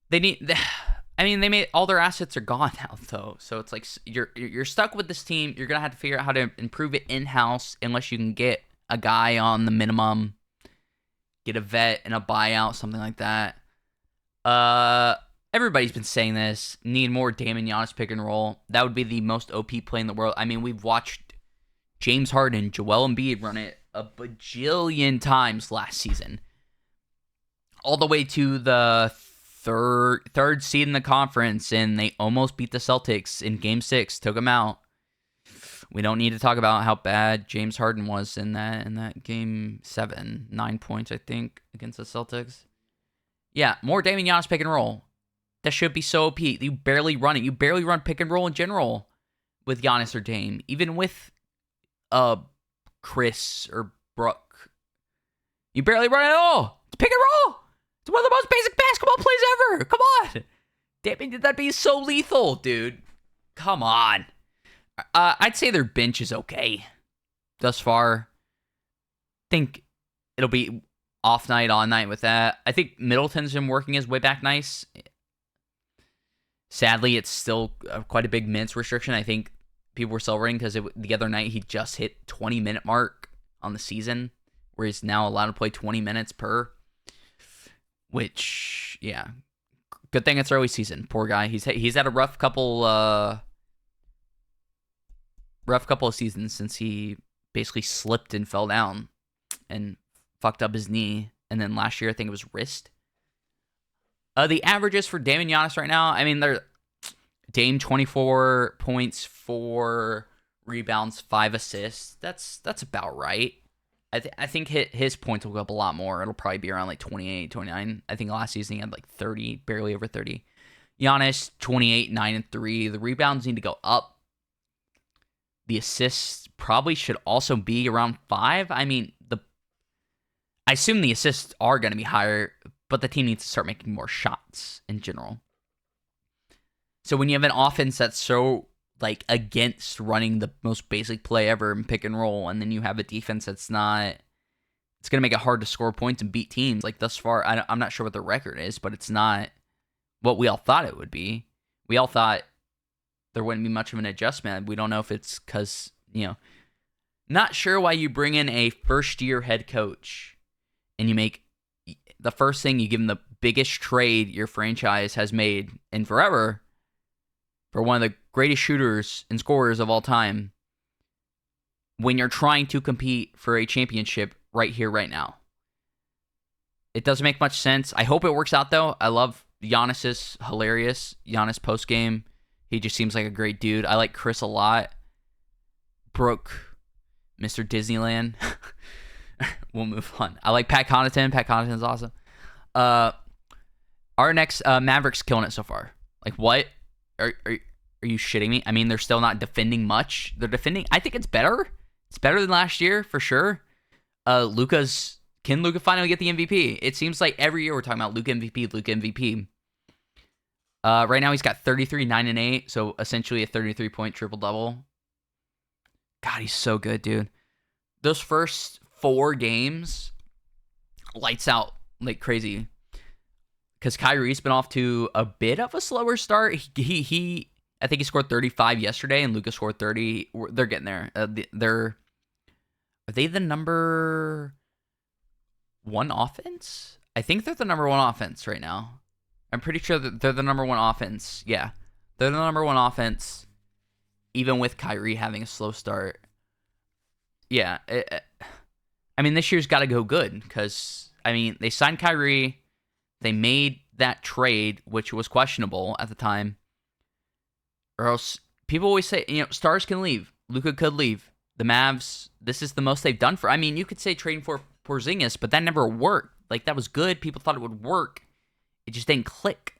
They made all their assets are gone now, though. So it's like you're stuck with this team. You're gonna have to figure out how to improve it in-house, unless you can get a guy on the minimum, get a vet and a buyout, something like that. Everybody's been saying this. Need more Dame Giannis pick and roll. That would be the most OP play in the world. I mean, we've watched James Harden, Joel Embiid run it a bajillion times last season, all the way to the third seed in the conference, and they almost beat the Celtics in Game 6, took them out. We don't need to talk about how bad James Harden was in that Game 7. 9 points, I think, against the Celtics. Yeah, more Dame Giannis pick and roll. That should be so OP. You barely run it. You barely run pick and roll in general with Giannis or Dame. Even with Chris or Brooke. You barely run it at all. It's pick and roll. It's one of the most basic basketball plays ever. Come on. Damn, did that be so lethal, dude? Come on. I'd say their bench is okay thus far. Think it'll be off night, on night with that. I think Middleton's been working his way back nice. Sadly, it's still quite a big minutes restriction. I think people were celebrating because the other night he just hit 20-minute mark on the season, where he's now allowed to play 20 minutes per. Which, yeah, good thing it's early season. Poor guy. He's had a rough couple of seasons since he basically slipped and fell down and fucked up his knee. And then last year, I think it was wrist. The averages for Dame and Giannis right now, I mean, they're Dame 24 points, 4 rebounds, 5 assists. That's about right. I think his points will go up a lot more. It'll probably be around like 28, 29. I think last season he had like 30, barely over 30. Giannis, 28, 9, and 3. The rebounds need to go up. The assists probably should also be around 5. I mean, I assume the assists are going to be higher, but the team needs to start making more shots in general. So when you have an offense that's so like against running the most basic play ever in pick and roll, and then you have a defense that's not, it's going to make it hard to score points and beat teams. Like thus far, I'm not sure what the record is, but it's not what we all thought it would be. We all thought there wouldn't be much of an adjustment. We don't know if it's because, not sure why you bring in a first-year head coach and you make the first thing, you give him the biggest trade your franchise has made in forever for one of the greatest shooters and scorers of all time when you're trying to compete for a championship right here, right now. It doesn't make much sense. I hope it works out, though. I love Giannis's hilarious. Giannis post-game. He just seems like a great dude. I like Chris a lot. Brooke, Mr. Disneyland. We'll move on. I like Pat Connaughton. Pat Connaughton's awesome. Our next Mavericks killing it so far. Like, what? Are you shitting me? I mean, they're still not defending much. They're defending. I think it's better. It's better than last year for sure. Can Luka finally get the MVP? It seems like every year we're talking about Luka MVP, Luka MVP. Right now he's got 33, 9, and 8, so essentially a 33-point triple-double. God, he's so good, dude. Those first 4 games, lights out like crazy. Because Kyrie's been off to a bit of a slower start. I think he scored 35 yesterday, and Luka scored 30. They're getting there. Are they the number 1 offense? I think they're the number 1 offense right now. I'm pretty sure that they're the number 1 offense. Yeah, they're the number 1 offense, even with Kyrie having a slow start. Yeah, I mean, this year's got to go good because, I mean, they signed Kyrie. They made that trade, which was questionable at the time. Or else, people always say, stars can leave. Luka could leave. The Mavs, this is the most they've done for, I mean, you could say trading for Porzingis, but that never worked. Like, that was good. People thought it would work. It just didn't click.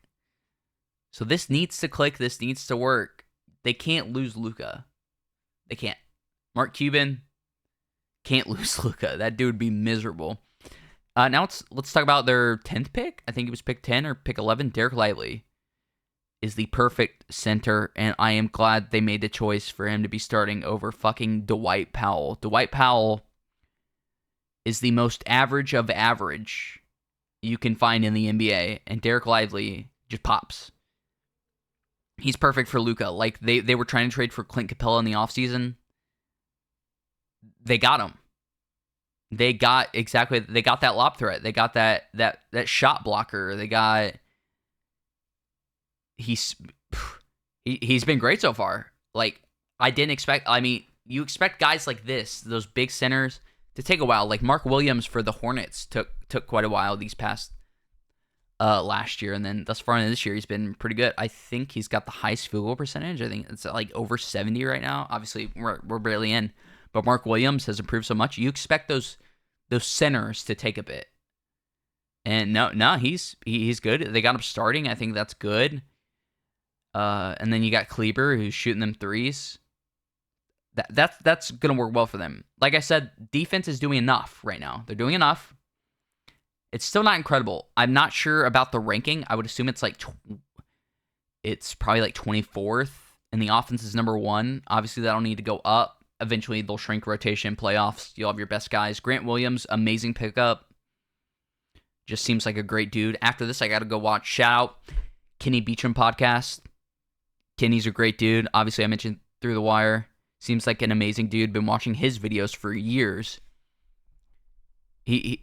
So this needs to click. This needs to work. They can't lose Luka. They can't. Mark Cuban can't lose Luka. That dude would be miserable. Now let's talk about their 10th pick. I think it was pick 10 or pick 11. Derek Lively is the perfect center, and I am glad they made the choice for him to be starting over fucking Dwight Powell. Dwight Powell is the most average of average you can find in the NBA, and Derek Lively just pops. He's perfect for Luka. Like, they were trying to trade for Clint Capella in the offseason. They got him. They got that lob threat. They got that shot blocker. They got... He's been great so far. Like, I didn't expect... I mean, you expect guys like this, those big centers, to take a while. Like Mark Williams for the Hornets took quite a while these past last year, and then thus far in this year he's been pretty good. I think he's got the highest field goal percentage. I think it's like over 70 right now. Obviously we're barely in, but Mark Williams has improved so much. You expect those centers to take a bit, and no, he's good. They got him starting. I think that's good. And then you got Kleber who's shooting them threes. That's going to work well for them. Like I said, defense is doing enough right now. They're doing enough. It's still not incredible. I'm not sure about the ranking. I would assume it's like it's probably like 24th, and the offense is number 1. Obviously, that'll need to go up. Eventually, they'll shrink rotation, playoffs. You'll have your best guys. Grant Williams, amazing pickup. Just seems like a great dude. After this, I got to go watch. Shout out Kenny Beecham podcast. Kenny's a great dude. Obviously, I mentioned Through the Wire. Seems like an amazing dude. Been watching his videos for years. He's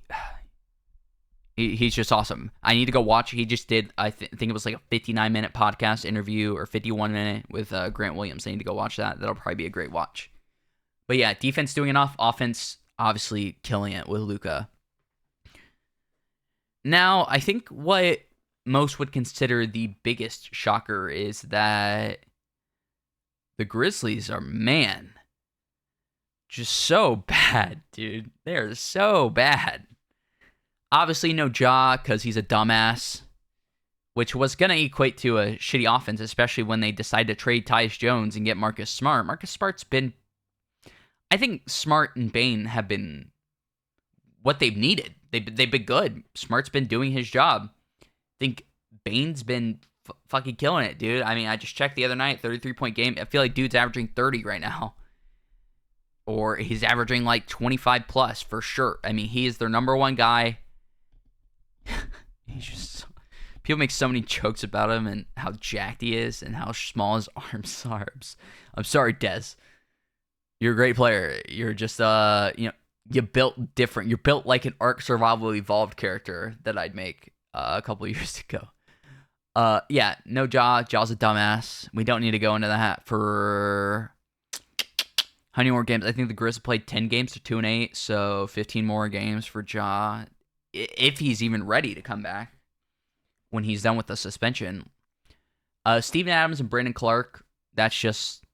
just awesome. I need to go watch. He just did, I think it was like a 59-minute podcast interview or 51-minute with Grant Williams. I need to go watch that. That'll probably be a great watch. But yeah, defense doing enough. Offense obviously killing it with Luka. Now, I think what most would consider the biggest shocker is that the Grizzlies are, man, just so bad, dude. They're so bad. Obviously, no Ja, because he's a dumbass, which was going to equate to a shitty offense, especially when they decided to trade Tyus Jones and get Marcus Smart. Marcus Smart's been... I think Smart and Bane have been what they've needed. They've been good. Smart's been doing his job. I think Bane's been fucking killing it, dude. I mean, I just checked the other night, 33-point game. I feel like dude's averaging 30 right now. Or he's averaging like 25 plus for sure. I mean, he is their number one guy. He's just... People make so many jokes about him and how jacked he is and how small his arms are. I'm sorry, Dez. You're a great player. You're just, you built different. You're built like an Ark Survival Evolved character that I'd make a couple years ago. Yeah, no Ja. Ja's a dumbass. We don't need to go into that for how many more games? I think the Grizzlies played 10 games to 2-8, so 15 more games for Ja. If he's even ready to come back when he's done with the suspension. Steven Adams and Brandon Clark, that's just...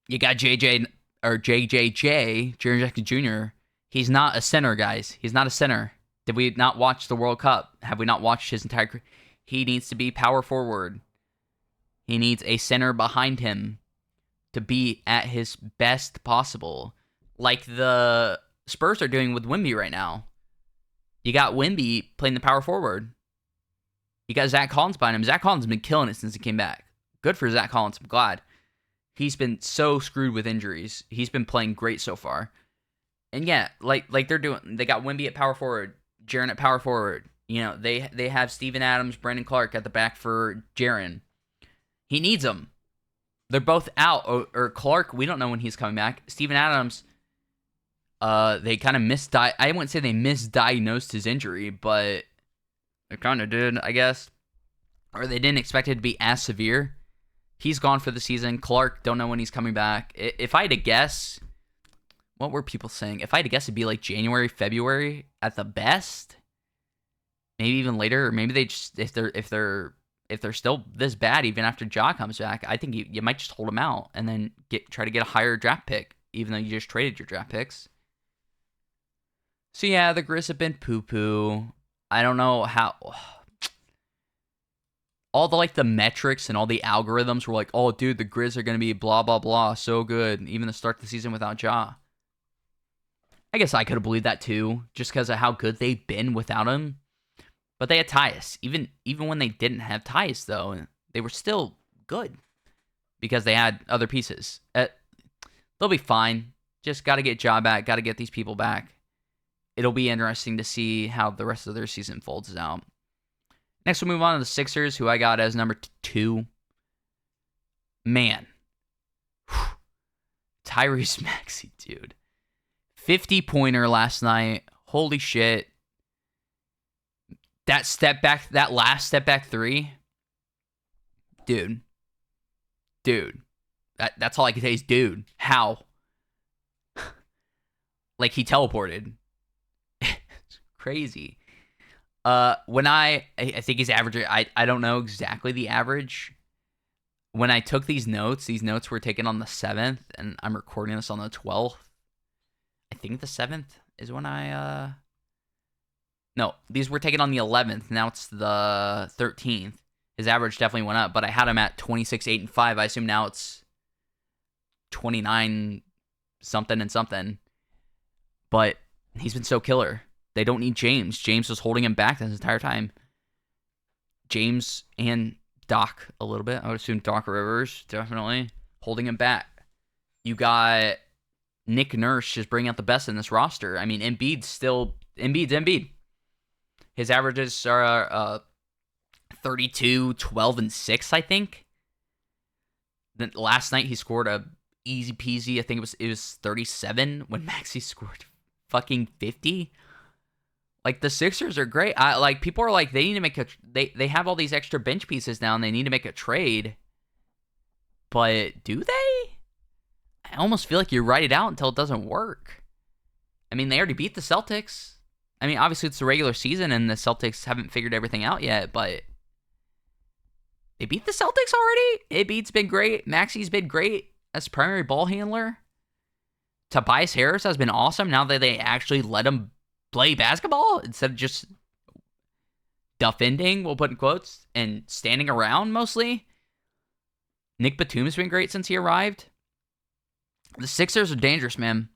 You got JJJ, Jaren Jackson Jr. He's not a center, guys. He's not a center. Did we not watch the World Cup? Have we not watched his entire career? He needs to be power forward. He needs a center behind him to be at his best possible. Like the Spurs are doing with Wemby right now. You got Wemby playing the power forward. You got Zach Collins behind him. Zach Collins has been killing it since he came back. Good for Zach Collins. I'm glad. He's been so screwed with injuries. He's been playing great so far. And yeah, like they're doing, they got Wemby at power forward, Jaren at power forward. You know, they have Steven Adams, Brandon Clark at the back for Jaren. He needs them. They're both out. Or Clark, we don't know when he's coming back. Steven Adams, they kind of I wouldn't say they misdiagnosed his injury, but they kind of did, I guess. Or they didn't expect it to be as severe. He's gone for the season. Clark, don't know when he's coming back. If I had to guess, what were people saying? If I had to guess, it'd be like January, February at the best. Maybe even later. Or maybe they just, if they're still this bad, even after Ja comes back, I think you might just hold him out and then try to get a higher draft pick, even though you just traded your draft picks. So yeah, the Grizz have been poo-poo. I don't know how... All the metrics and all the algorithms were like, oh, dude, the Grizz are going to be blah, blah, blah, so good, even to start the season without Ja. I guess I could have believed that too, just because of how good they've been without him. But they had Tyus. Even when they didn't have Tyus, though, they were still good because they had other pieces. They'll be fine. Just got to get Ja back, got to get these people back. It'll be interesting to see how the rest of their season folds out. Next, we'll move on to the Sixers, who I got as number 2. Man. Tyrese Maxey, dude. 50-pointer last night. Holy shit. That last step back 3. Dude. That's all I can say is dude. How? Like he teleported. It's crazy. When I think he's averaging, I don't know exactly the average. When I took these notes were taken on the 7th, and I'm recording this on the 12th. I think the 7th is when no, these were taken on the 11th. Now it's the 13th. His average definitely went up, but I had him at 26, 8, and 5. I assume now it's 29 something and something. But he's been so killer. They don't need James. James was holding him back this entire time. James and Doc a little bit. I would assume Doc Rivers, definitely, holding him back. You got Nick Nurse just bringing out the best in this roster. I mean, Embiid's Embiid. His averages are 32, 12, and 6, I think. Then last night he scored a easy peasy, I think it was 37 when Maxey scored fucking 50. Like, the Sixers are great. People are like, they need to make they have all these extra bench pieces now, and they need to make a trade. But do they? I almost feel like you write it out until it doesn't work. I mean, they already beat the Celtics. I mean, obviously it's the regular season, and the Celtics haven't figured everything out yet, but they beat the Celtics already? Embiid's been great. Maxey's been great as primary ball handler. Tobias Harris has been awesome now that they actually let him play basketball instead of just defending, we'll put in quotes, and standing around mostly. Nick Batum's been great since he arrived. The Sixers are dangerous, man.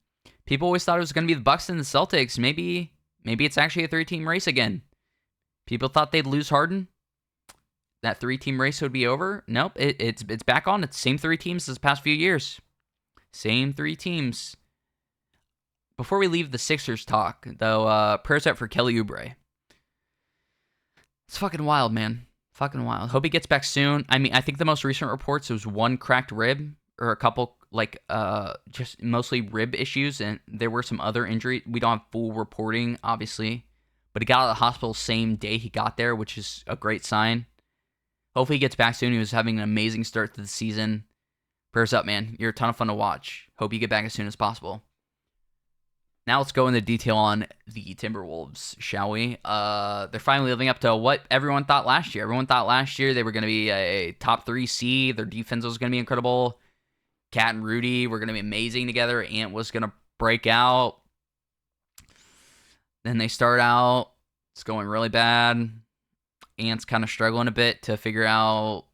People always thought it was going to be the Bucks and the Celtics. Maybe it's actually a 3-team race again. People thought they'd lose Harden. That 3-team race would be over. Nope, it's back on. It's the same 3 teams as the past few years. Same 3 teams. Before we leave the Sixers talk, though, prayers out for Kelly Oubre. It's fucking wild, man. Fucking wild. Hope he gets back soon. I mean, I think the most recent reports was 1 cracked rib or a couple, just mostly rib issues, and there were some other injuries. We don't have full reporting, obviously, but he got out of the hospital same day he got there, which is a great sign. Hopefully he gets back soon. He was having an amazing start to the season. Prayers up, man. You're a ton of fun to watch. Hope you get back as soon as possible. Now let's go into detail on the Timberwolves, shall we? They're finally living up to what everyone thought last year. Everyone thought last year they were going to be a top 3 seed. Their defense was going to be incredible. Cat and Rudy were going to be amazing together. Ant was going to break out. Then they start out. It's going really bad. Ant's kind of struggling a bit to figure out,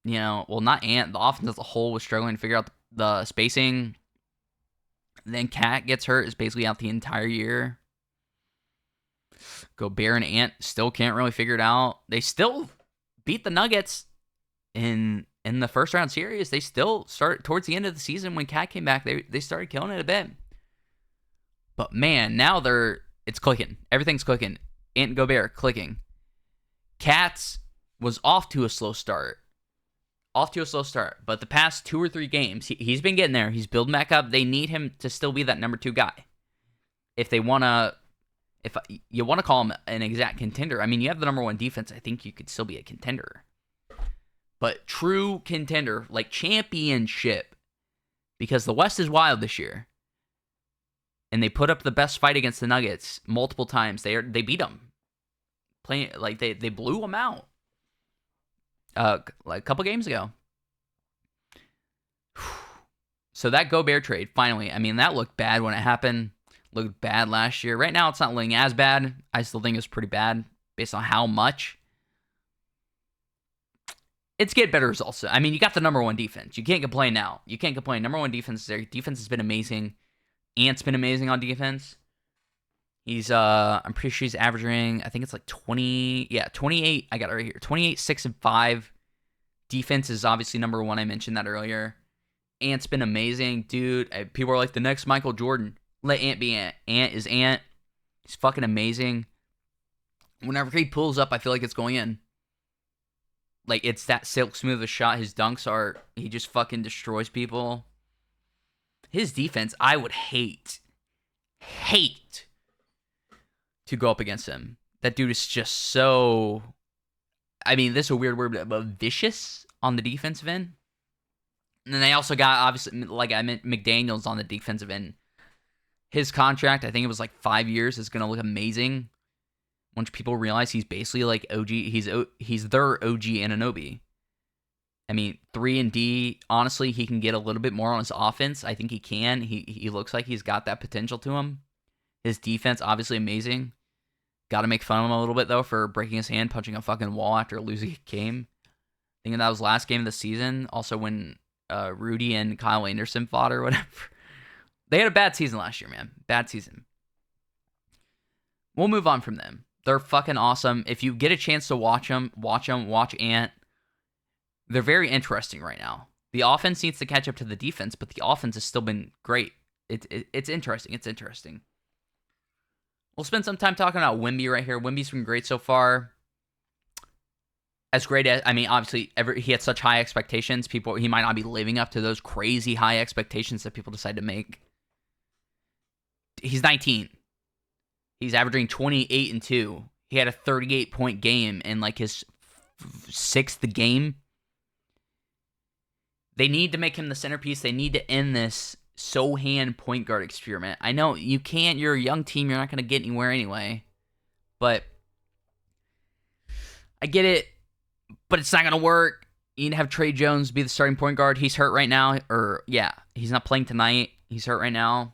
not Ant. The offense as a whole was struggling to figure out the spacing. Then Cat gets hurt, is basically out the entire year. Gobert and Ant still can't really figure it out. They still beat the Nuggets in the first round series. They still start towards the end of the season when Cat came back. They started killing it a bit. But man, now it's clicking. Everything's clicking. Ant and Gobert clicking. Cat's was off to a slow start. But the past 2 or 3 games, he's been getting there. He's building back up. They need him to still be that number 2 guy. If you want to call him an exact contender, I mean, you have the number 1 defense. I think you could still be a contender. But true contender, like championship, because the West is wild this year. And they put up the best fight against the Nuggets multiple times. They beat them. They blew them out. A couple games ago. So that Gobert trade, finally, I mean, that looked bad when it happened. Looked bad last year. Right now, it's not looking as bad. I still think it's pretty bad based on how much. It's getting better results. I mean, you got the number 1 defense. You can't complain now. You can't complain. Number 1 defense is there. Defense has been amazing. Ant's been amazing on defense. He's, I'm pretty sure he's averaging, I think it's like 28. I got it right here. 28, 6, and 5. Defense is obviously number 1. I mentioned that earlier. Ant's been amazing. Dude, people are like, the next Michael Jordan. Let Ant be Ant. Ant is Ant. He's fucking amazing. Whenever he pulls up, I feel like it's going in. Like, it's that silk smooth of a shot. His dunks are, he just fucking destroys people. His defense, I would hate to go up against him. That dude is just so, I mean, this is a weird word, but vicious on the defensive end. And then they also got, obviously, like I meant, McDaniels on the defensive end. His contract, I think it was like 5 years, is going to look amazing once people realize he's basically like OG. He's their OG Anunoby. I mean, 3 and D, honestly, he can get a little bit more on his offense. I think he can. He looks like he's got that potential to him. His defense, obviously amazing. Got to make fun of him a little bit, though, for breaking his hand, punching a fucking wall after losing a game. I think that was last game of the season. Also, when Rudy and Kyle Anderson fought or whatever. They had a bad season last year, man. Bad season. We'll move on from them. They're fucking awesome. If you get a chance to watch them. Watch Ant. They're very interesting right now. The offense needs to catch up to the defense, but the offense has still been great. It's interesting. It's interesting. We'll spend some time talking about Wemby right here. Wemby's been great so far. As great as, I mean, obviously, he had such high expectations. He might not be living up to those crazy high expectations that people decide to make. He's 19. He's averaging 28 and 2. He had a 38-point game in like his 6th game. They need to make him the centerpiece. They need to end this Sohan point guard experiment. I know you can't. You're a young team. You're not going to get anywhere anyway. But I get it. But it's not going to work. You need to have Trey Jones be the starting point guard. He's hurt right now. He's not playing tonight. He's hurt right now.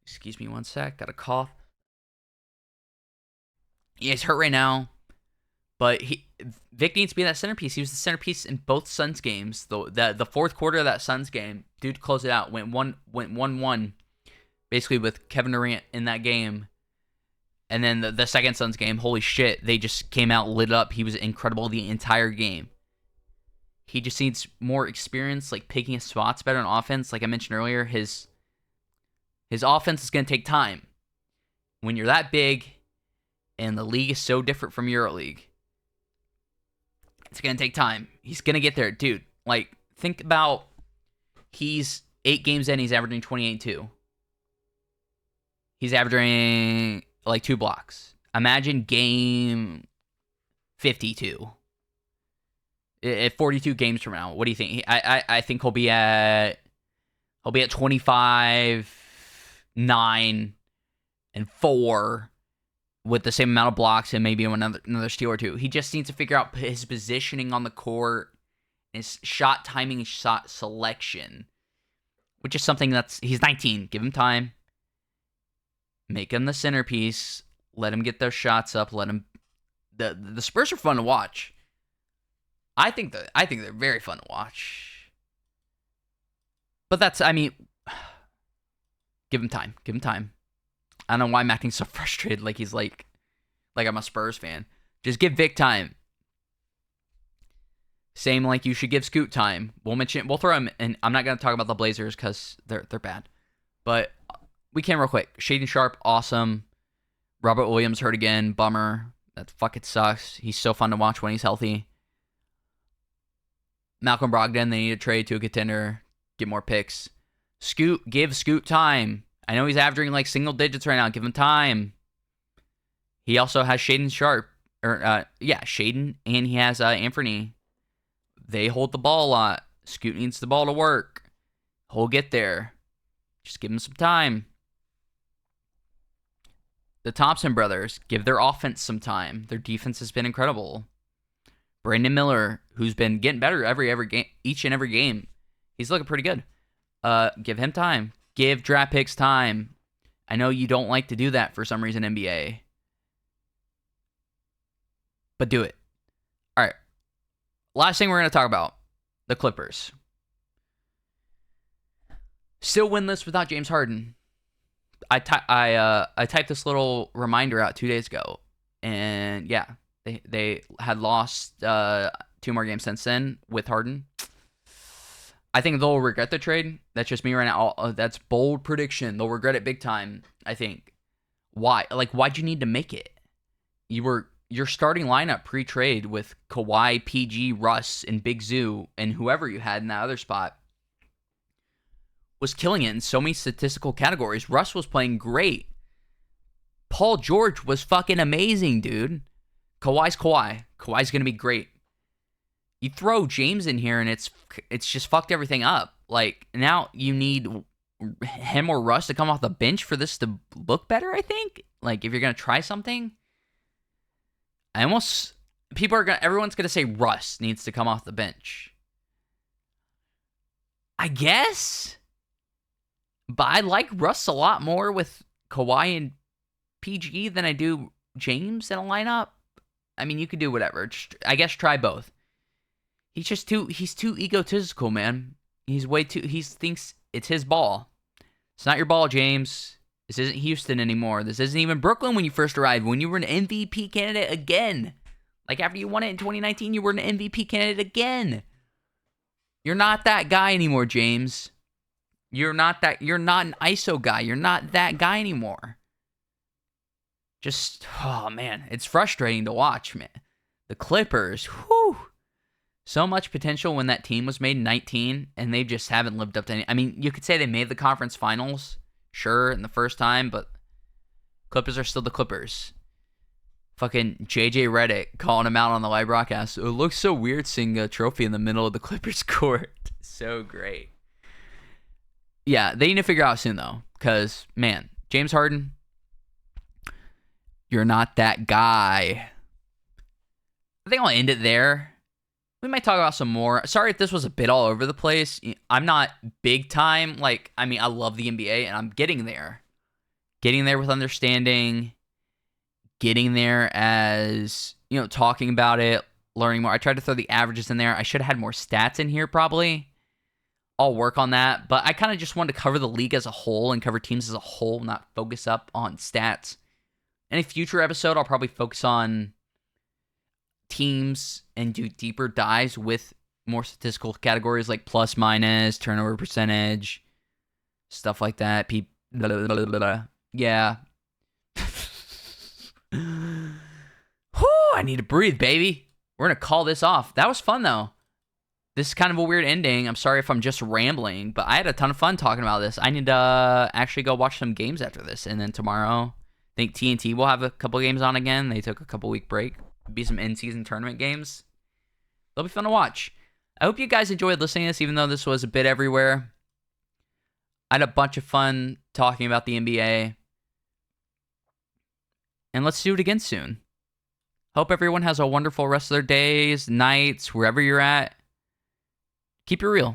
Excuse me one sec. Got a cough. Yeah, he's hurt right now. But Vic needs to be that centerpiece. He was the centerpiece in both Suns games. The fourth quarter of that Suns game, dude closed it out. Went 1-1. basically with Kevin Durant in that game. And then the second Suns game, holy shit, they just came out lit up. He was incredible the entire game. He just needs more experience, like picking his spots better on offense. Like I mentioned earlier, his offense is going to take time. When you're that big and the league is so different from EuroLeague, it's going to take time. He's going to get there. Dude, like, think about he's 8 games in, he's averaging 28-2. He's averaging, like, 2 blocks. Imagine game 52. At 42 games from now, what do you think? I think he'll be at 25, 9, and 4 with the same amount of blocks and maybe another steal or 2. He just needs to figure out his positioning on the court, his shot timing, and shot selection, which is something he's 19. Give him time. Make him the centerpiece. Let him get those shots up. Let him. The Spurs are fun to watch. I think they're very fun to watch. But give him time. Give him time. I don't know why I'm acting so frustrated. Like he's like I'm a Spurs fan. Just give Vic time. Same like you should give Scoot time. We'll throw him, and I'm not gonna talk about the Blazers because they're bad. But we can real quick. Shaedon Sharpe, awesome. Robert Williams hurt again. Bummer. That fucking sucks. He's so fun to watch when he's healthy. Malcolm Brogdon, they need to trade to a contender. Get more picks. Give Scoot time. I know he's averaging like single digits right now. Give him time. He also has Shaedon Sharpe. Shaedon, and he has Anthony. They hold the ball a lot. Scoot needs the ball to work. He'll get there. Just give him some time. The Thompson brothers, give their offense some time. Their defense has been incredible. Brandon Miller, who's been getting better every game, each and every game. He's looking pretty good. Give him time. Give draft picks time. I know you don't like to do that for some reason, NBA. But do it. All right. Last thing we're going to talk about. The Clippers. Still winless without James Harden. I typed this little reminder out 2 days ago. And yeah, they had lost 2 more games since then with Harden. I think they'll regret the trade. That's just me right now. That's bold prediction. They'll regret it big time, I think. Why? Like, why'd you need to make it? Your starting lineup pre-trade with Kawhi, PG, Russ, and Big Zoo, and whoever you had in that other spot was killing it in so many statistical categories. Russ was playing great. Paul George was fucking amazing, dude. Kawhi's Kawhi. Kawhi's going to be great. You throw James in here and it's just fucked everything up. Like, now you need him or Russ to come off the bench for this to look better, I think. Like, if you're going to try something. Everyone's going to say Russ needs to come off the bench. I guess. But I like Russ a lot more with Kawhi and PG than I do James in a lineup. I mean, you could do whatever. I guess try both. He's too egotistical, man. He thinks it's his ball. It's not your ball, James. This isn't Houston anymore. This isn't even Brooklyn when you first arrived, when you were an MVP candidate again. Like, after you won it in 2019, you were an MVP candidate again. You're not that guy anymore, James. You're not an ISO guy. You're not that guy anymore. Just, oh man, it's frustrating to watch, man. The Clippers, whew. So much potential when that team was made in 19, and they just haven't lived up to any. I mean, you could say they made the conference finals, sure, in the first time, but Clippers are still the Clippers. Fucking JJ Redick calling him out on the live broadcast. It looks so weird seeing a trophy in the middle of the Clippers court. So great. Yeah, they need to figure out soon, though, because, man, James Harden, you're not that guy. I think I'll end it there. We might talk about some more. Sorry if this was a bit all over the place. I'm not big time. I love the NBA, and I'm getting there. Getting there with understanding. Getting there as, talking about it, learning more. I tried to throw the averages in there. I should have had more stats in here, probably. I'll work on that. But I kind of just wanted to cover the league as a whole and cover teams as a whole, not focus up on stats. In a future episode, I'll probably focus on teams and do deeper dives with more statistical categories like plus, minus, turnover percentage, stuff like that. Blah, blah, blah, blah, blah. Yeah. Whew, I need to breathe, baby. We're going to call this off. That was fun, though. This is kind of a weird ending. I'm sorry if I'm just rambling, but I had a ton of fun talking about this. I need to actually go watch some games after this. And then tomorrow, I think TNT will have a couple games on again. They took a couple week break. Be some in-season tournament games. They'll be fun to watch. I hope you guys enjoyed listening to this, even though this was a bit everywhere. I had a bunch of fun talking about the NBA. And let's do it again soon. Hope everyone has a wonderful rest of their days, nights, wherever you're at. Keep it real.